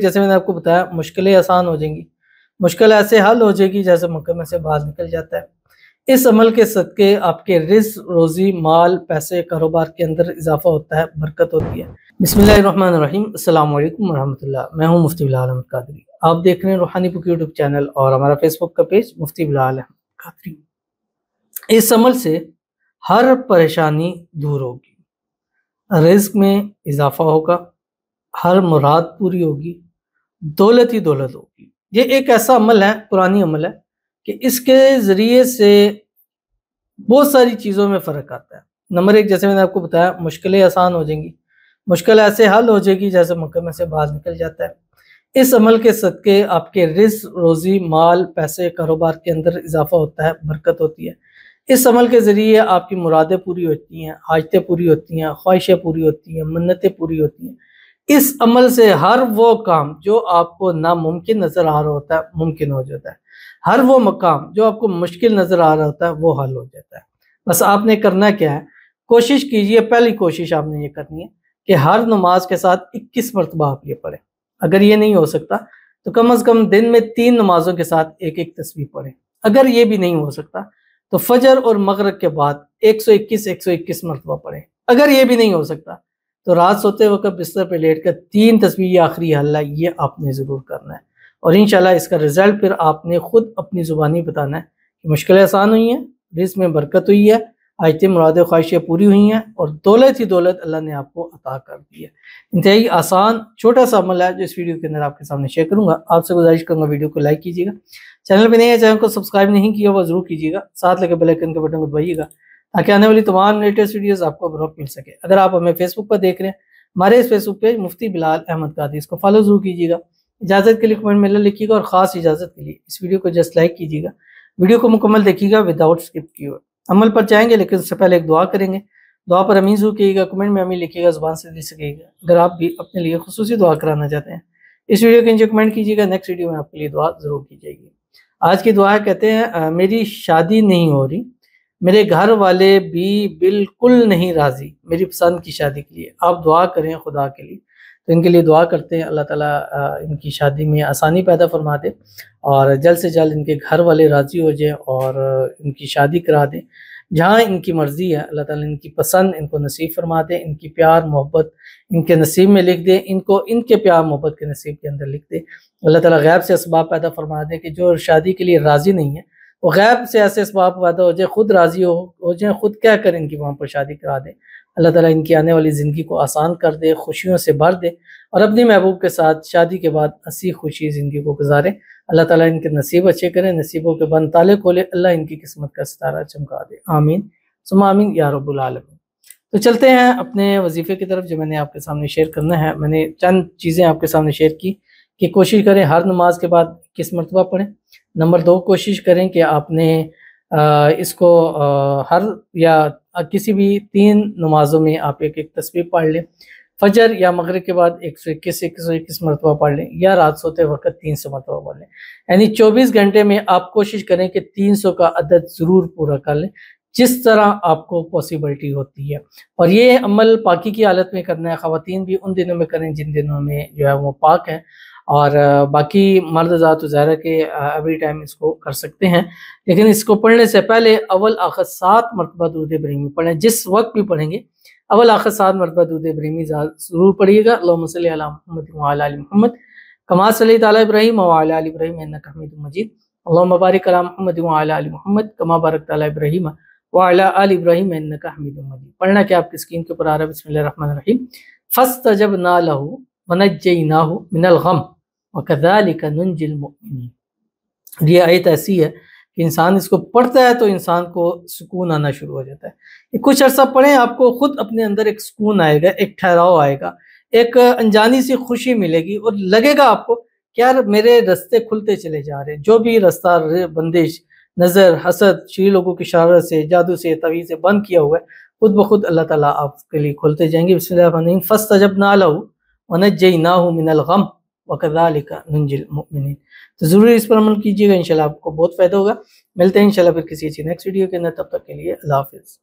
جیسے میں نے آپ کو بتایا مشکلیں آسان ہو جائیں گی، مشکل ایسے حل ہو جائے گی جیسے محکمے سے باہر نکل جاتا ہے۔ اس عمل کے صدقے آپ کے رزق، روزی، مال، پیسے، کاروبار کے اندر اضافہ ہوتا ہے، برکت ہوتی ہے۔ بسم اللہ الرحمن الرحیم۔ السلام علیکم ورحمۃ اللہ۔ میں ہوں مفتی بلال احمد قادری۔ آپ دیکھ رہے ہیں روحانی بک یوٹیوب چینل اور ہمارا فیس بک کا پیج مفتی بلال احمد قادری۔ اس عمل سے ہر پریشانی دور ہوگی، رزق میں اضافہ ہوگا، ہر مراد پوری ہوگی، دولت ہی دولت ہوگی۔ یہ ایک ایسا عمل ہے، قرآنی عمل ہے، کہ اس کے ذریعے سے بہت ساری چیزوں میں فرق آتا ہے۔ نمبر ایک، جیسے میں نے آپ کو بتایا مشکلیں آسان ہو جائیں گی، مشکل ایسے حل ہو جائے گی جیسے محکمے سے باہر نکل جاتا ہے۔ اس عمل کے صدقے آپ کے رزق، روزی، مال، پیسے، کاروبار کے اندر اضافہ ہوتا ہے، برکت ہوتی ہے۔ اس عمل کے ذریعے آپ کی مرادیں پوری ہوتی ہیں، حاجتیں پوری ہوتی ہیں، خواہشیں پوری ہوتی ہیں، منتیں پوری ہوتی ہیں۔ اس عمل سے ہر وہ کام جو آپ کو ناممکن نظر آ رہا ہوتا ہے ممکن ہو جاتا ہے، ہر وہ مقام جو آپ کو مشکل نظر آ رہا ہوتا ہے وہ حل ہو جاتا ہے۔ بس آپ نے کرنا کیا ہے، کوشش کیجئے، پہلی کوشش آپ نے یہ کرنی ہے کہ ہر نماز کے ساتھ 21 مرتبہ آپ یہ پڑھیں۔ اگر یہ نہیں ہو سکتا تو کم از کم دن میں 3 نمازوں کے ساتھ ایک ایک تسبیح پڑھیں۔ اگر یہ بھی نہیں ہو سکتا تو فجر اور مغرب کے بعد 121 مرتبہ پڑھیں۔ اگر یہ بھی نہیں ہو سکتا تو رات سوتے وقت بستر پہ لیٹ کر 3 تسبیح آخری حلہ یہ آپ نے ضرور کرنا ہے، اور انشاءاللہ اس کا رزلٹ پھر آپ نے خود اپنی زبانی بتانا ہے کہ مشکلیں آسان ہوئی ہیں، رزق میں برکت ہوئی ہے، حاجتیں، مرادیں، خواہشیں پوری ہوئی ہیں، اور دولت ہی دولت اللہ نے آپ کو عطا کر دی ہے۔ انتہائی آسان چھوٹا سا عمل ہے جو اس ویڈیو کے اندر آپ کے سامنے شیئر کروں گا۔ آپ سے گزارش کروں گا ویڈیو کو لائک کیجیے گا، چینل پہ نہیں ہے چینل کو سبسکرائب نہیں کیا وہ ضرور کیجیے گا، ساتھ لگے بیل آئیکن کے بٹن کو دبائیے گا تاکہ آنے والی تمام لیٹسٹ ویڈیوز آپ کو بروقت مل سکے۔ اگر آپ ہمیں فیس بک پر دیکھ رہے ہیں، ہمارے اس فیس بک پیج مفتی بلال احمد قادری، اس کو فالو ضرور کیجیے گا۔ اجازت کے لیے کمنٹ میں لکھیے گا، اور خاص اجازت کے لیے اس ویڈیو کو جسٹ لائک کیجیے گا، ویڈیو کو مکمل دیکھیے گا وداؤٹ اسکپ کیے ہوئے۔ عمل پر جائیں گے لیکن اس سے پہلے ایک دعا کریں گے، دعا پر امین ضرور کیجیے گا، کمنٹ میں امین لکھیے گا، زبان سے دل سے کہیے گا۔ اگر آپ بھی اپنے لیے خصوصی دعا کرانا چاہتے ہیں اس ویڈیو کے نیچے کمنٹ کیجیے گا، نیکسٹ ویڈیو میں آپ کے لیے دعا ضرور کی جائے گی۔ آج کی دعا کہتے ہیں، میری شادی نہیں ہو رہی، میرے گھر والے بھی بالکل نہیں راضی میری پسند کی شادی کے لیے، آپ دعا کریں خدا کے لیے۔ تو ان کے لیے دعا کرتے ہیں اللہ تعالیٰ ان کی شادی میں آسانی پیدا فرما دے، اور جلد سے جلد ان کے گھر والے راضی ہو جائیں اور ان کی شادی کرا دیں جہاں ان کی مرضی ہے۔ اللہ تعالیٰ ان کی پسند ان کو نصیب فرما دے، ان کی پیار محبت ان کے نصیب میں لکھ دے، ان کو ان کے پیار محبت کے نصیب کے اندر لکھ دے۔ اللہ تعالیٰ غیب سے اسباب پیدا فرما دے کہ جو شادی کے لیے راضی نہیں ہے وہ غیب سے ایسے اسباب پیدا ہو جائے، خود راضی ہو جائیں، خود کیا کریں ان کی وہاں پر شادی کرا دے۔ اللہ تعالیٰ ان کی آنے والی زندگی کو آسان کر دے، خوشیوں سے بھر دے، اور اپنی محبوب کے ساتھ شادی کے بعد ہنسی خوشی زندگی کو گزارے۔ اللہ تعالیٰ ان کے نصیب اچھے کرے، نصیبوں کے بند تالے کھولے، اللہ ان کی قسمت کا ستارہ چمکا دے، آمین ثم آمین یا رب العالمین۔ تو چلتے ہیں اپنے وظیفے کی طرف جو میں نے آپ کے سامنے شیئر کرنا ہے۔ میں نے چند چیزیں آپ کے سامنے شیئر کی کہ کوشش کریں ہر نماز کے بعد 21 مرتبہ پڑھیں۔ نمبر 2، کوشش کریں کہ آپ نے اس کو ہر یا کسی بھی 3 نمازوں میں آپ ایک ایک تسبیح پڑھ لیں، فجر یا مغرب کے بعد 121 مرتبہ پڑھ لیں، یا رات سوتے وقت 300 مرتبہ پڑھ لیں۔ یعنی 24 گھنٹے میں آپ کوشش کریں کہ 300 کا عدد ضرور پورا کر لیں جس طرح آپ کو پاسبلٹی ہوتی ہے، اور یہ عمل پاکی کی حالت میں کرنا ہے۔ خواتین بھی ان دنوں میں کریں جن دنوں میں جو ہے وہ پاک ہیں، اور باقی مرد ذات و ظاہرہ کے ایوری ٹائم اس کو کر سکتے ہیں، لیکن اس کو پڑھنے سے پہلے اول آخر 7 مرتبہ درود ابراہیمی پڑھیں۔ جس وقت بھی پڑھیں گے اول آخر 7 مرتبہ درود ابراہیمی ضرور پڑھیے گا۔ اللہم صلی علی محمد وعلی آل محمد کما صلیت علی ابراہیم وعلی آل ابراہیم انک حمید مجید، اللہم بارک علی محمد وعلی آل محمد کما بارکت علی ابراہیم وعلی آل ابراہیم انک حمید مجید۔ پڑھنا کیا آپ کی اسکرین کے اوپر آ رہا ہے، بسم اللہ الرحمن الرحیم۔ فاستجبنا لہ ونجیناہ من الغم وکذالک ننجی المؤمنین۔ یہ آیت ایسی ہے کہ انسان اس کو پڑھتا ہے تو انسان کو سکون آنا شروع ہو جاتا ہے۔ کچھ عرصہ پڑھیں، آپ کو خود اپنے اندر ایک سکون آئے گا، ایک ٹھہراؤ آئے گا، ایک انجانی سی خوشی ملے گی، اور لگے گا آپ کو کہ یار میرے رستے کھلتے چلے جا رہے ہیں۔ جو بھی رستہ بندش، نظر، حسد، شری لوگوں کی شرارت سے، جادو سے، تعویذ سے بند کیا ہوا ہے، خود بخود اللہ تعالیٰ آپ کے لیے کھلتے جائیں گے۔ بسم اللہ الرحمن الرحیم۔ فاستجبنا لہ ونجیناہ من الغم وکذالک ننجی المؤمنین۔ تو ضرور اس پر عمل کیجیے گا، انشاءاللہ آپ کو بہت فائدہ ہوگا۔ ملتے ہیں انشاءاللہ پھر کسی اچھی نیکسٹ ویڈیو کے اندر، تب تک کے لیے اللہ حافظ۔